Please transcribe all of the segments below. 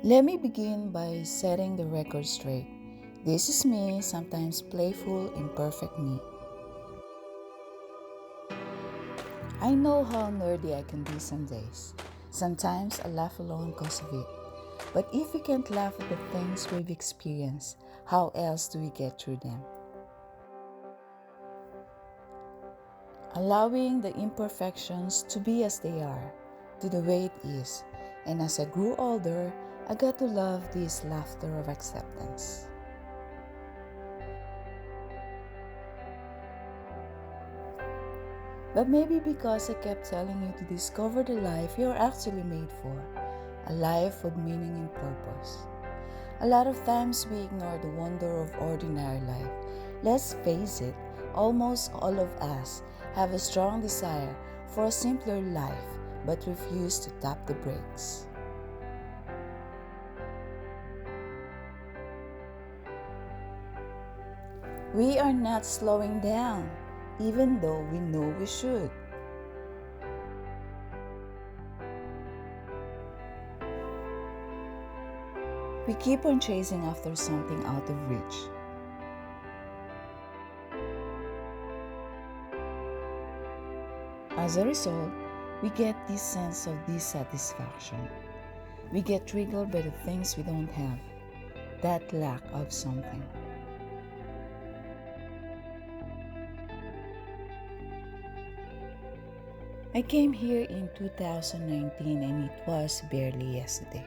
Let me begin by setting the record straight. This is me, sometimes playful, imperfect me. I know how nerdy I can be some days. Sometimes I laugh alone because of it. But if we can't laugh at the things we've experienced, how else do we get through them? Allowing the imperfections to be as they are, to the way it is. And as I grew older, I got to love this laughter of acceptance. But maybe because I kept telling you to discover the life you're actually made for, a life of meaning and purpose. A lot of times we ignore the wonder of ordinary life. Let's face it, almost all of us have a strong desire for a simpler life but refuse to tap the brakes. We are not slowing down, even though we know we should. We keep on chasing after something out of reach. As a result, we get this sense of dissatisfaction. We get triggered by the things we don't have, that lack of something. I came here in 2019 and it was barely yesterday.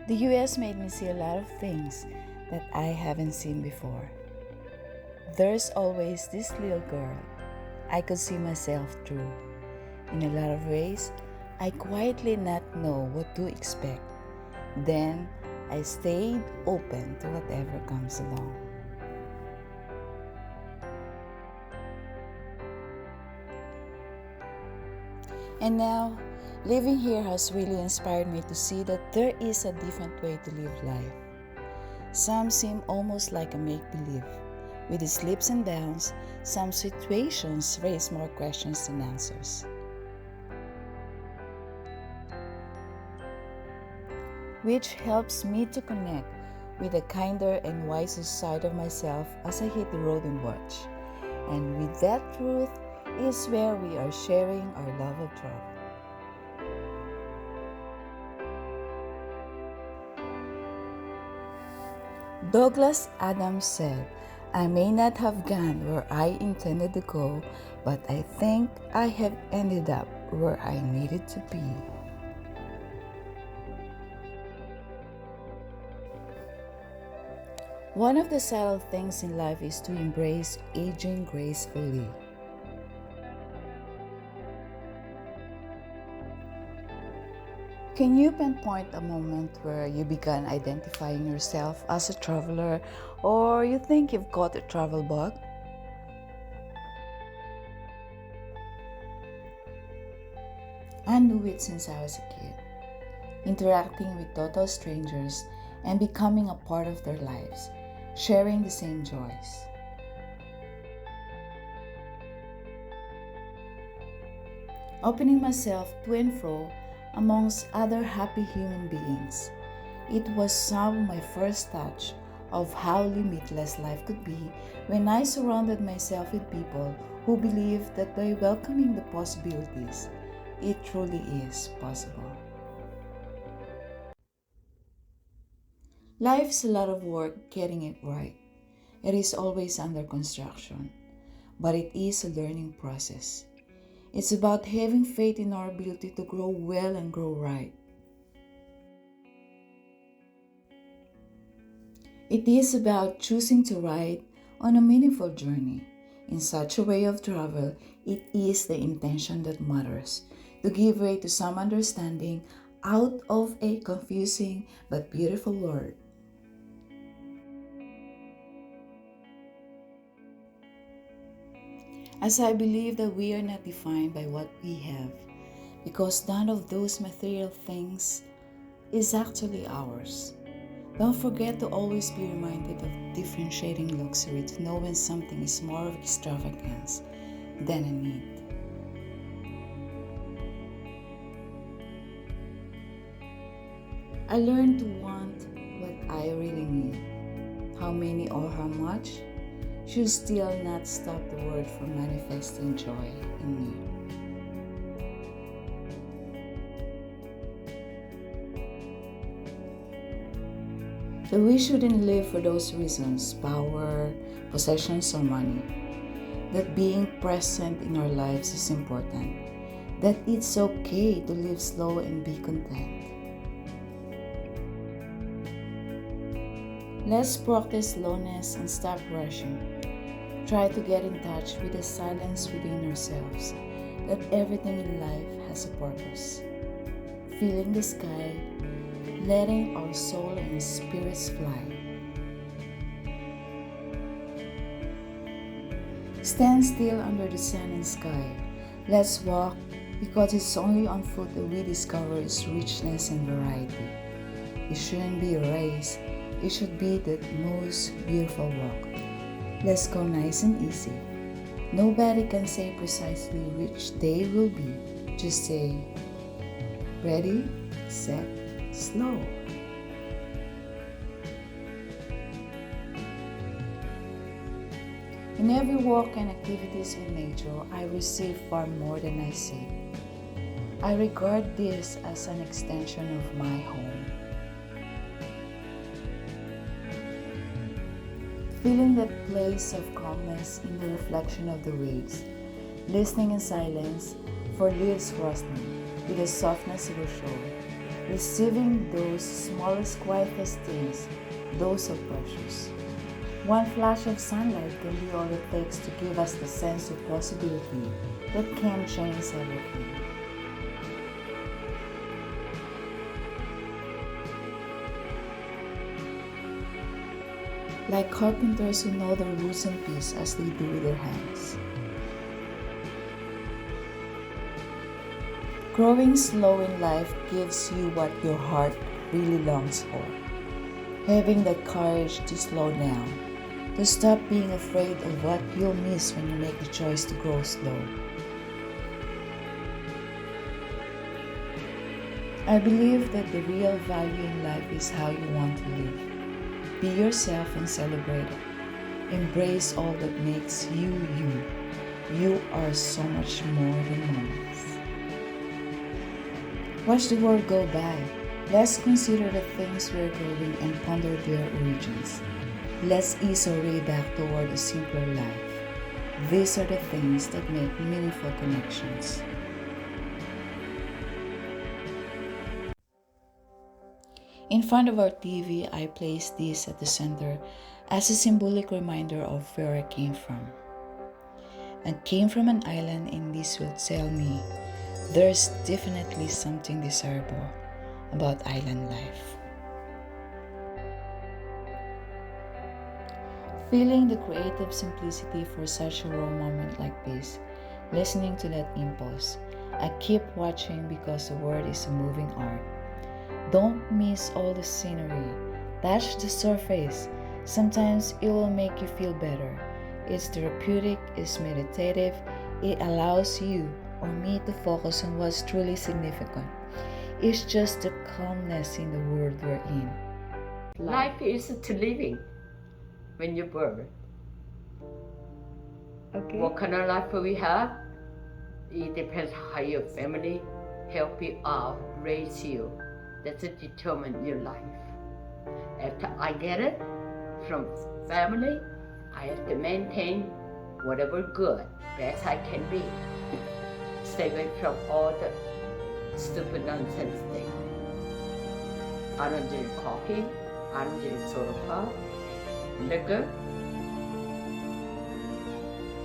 The US made me see a lot of things that I haven't seen before. There's always this little girl I could see myself through. In a lot of ways, I quietly not know what to expect. Then, I stayed open to whatever comes along. And now, living here has really inspired me to see that there is a different way to live life. Some seem almost like a make-believe. With its ups and downs, some situations raise more questions than answers. Which helps me to connect with a kinder and wiser side of myself as I hit the road and watch. And with that truth is where we are sharing our love of travel. Douglas Adams said, I may not have gone where I intended to go, but I think I have ended up where I needed to be. One of the subtle things in life is to embrace aging gracefully. Can you pinpoint a moment where you began identifying yourself as a traveler or you think you've caught a travel bug? I knew it since I was a kid, interacting with total strangers and becoming a part of their lives, sharing the same joys. Opening myself to and fro amongst other happy human beings. It was some of my first touch of how limitless life could be when I surrounded myself with people who believed that by welcoming the possibilities, it truly is possible. Life's a lot of work getting it right. It is always under construction, but it is a learning process. It's about having faith in our ability to grow well and grow right. It is about choosing to ride on a meaningful journey. In such a way of travel, it is the intention that matters, to give way to some understanding out of a confusing but beautiful world. As I believe that we are not defined by what we have, because none of those material things is actually ours. Don't forget to always be reminded of differentiating luxury to know when something is more of extravagance than a need. I learned to want what I really need. How many or how much should still not stop the word from manifesting joy in me. That we shouldn't live for those reasons, power, possessions, or money. That being present in our lives is important. That it's okay to live slow and be content. Let's practice slowness and stop rushing. Try to get in touch with the silence within ourselves, that everything in life has a purpose. Feeling the sky, letting our soul and spirits fly. Stand still under the sun and sky. Let's walk, because it's only on foot that we discover its richness and variety. It shouldn't be a race, it should be the most beautiful walk. Let's go nice and easy. Nobody can say precisely which day will be. Just say, ready, set, slow. In every walk and activities with nature, I receive far more than I say. I regard this as an extension of my home. Feeling that place of calmness in the reflection of the waves, listening in silence for leaves rustling with the softness of a shore, receiving those smallest, quietest things, those are precious. One flash of sunlight can be all it takes to give us the sense of possibility that can change everything. Like carpenters who know their roots and piece as they do with their hands. Growing slow in life gives you what your heart really longs for. Having the courage to slow down, to stop being afraid of what you'll miss when you make the choice to grow slow. I believe that the real value in life is how you want to live. Be yourself and celebrate it. Embrace all that makes you you. You are so much more than moments. Watch the world go by. Let's consider the things we're growing and ponder their origins. Let's ease our way back toward a simpler life. These are the things that make meaningful connections. In front of our TV, I place this at the center as a symbolic reminder of where I came from. I came from an island, and this will tell me there's definitely something desirable about island life. Feeling the creative simplicity for such a raw moment like this, listening to that impulse, I keep watching because the world is a moving art. Don't miss all the scenery. Touch the surface. Sometimes it will make you feel better. It's therapeutic, it's meditative, it allows you or me to focus on what's truly significant. It's just the calmness in the world we're in. Life is to living when you're born. Okay. What kind of life we have? It depends how your family help you out, raise you. That's to determine your life. After I get it from family, I have to maintain whatever good, best I can be. Stay away from all the stupid nonsense thing. I don't drink coffee, I don't drink soda pop, liquor,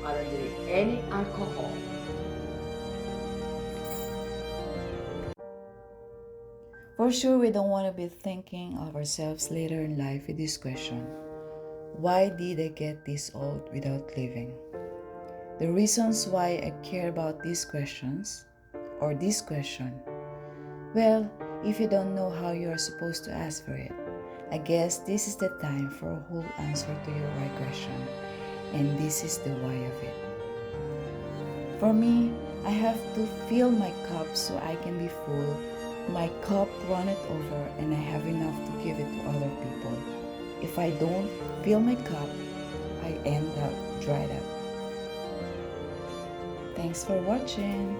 I don't drink any alcohol. For sure, we don't want to be thinking of ourselves later in life with this question. Why did I get this old without living? The reasons why I care about these questions, or this question, well, if you don't know how you are supposed to ask for it, I guess this is the time for a whole answer to your why question, and this is the why of it. For me, I have to fill my cup so I can be full My cup runneth over, and I have enough to give it to other people. If I don't fill my cup, I end up dried up. Thanks for watching.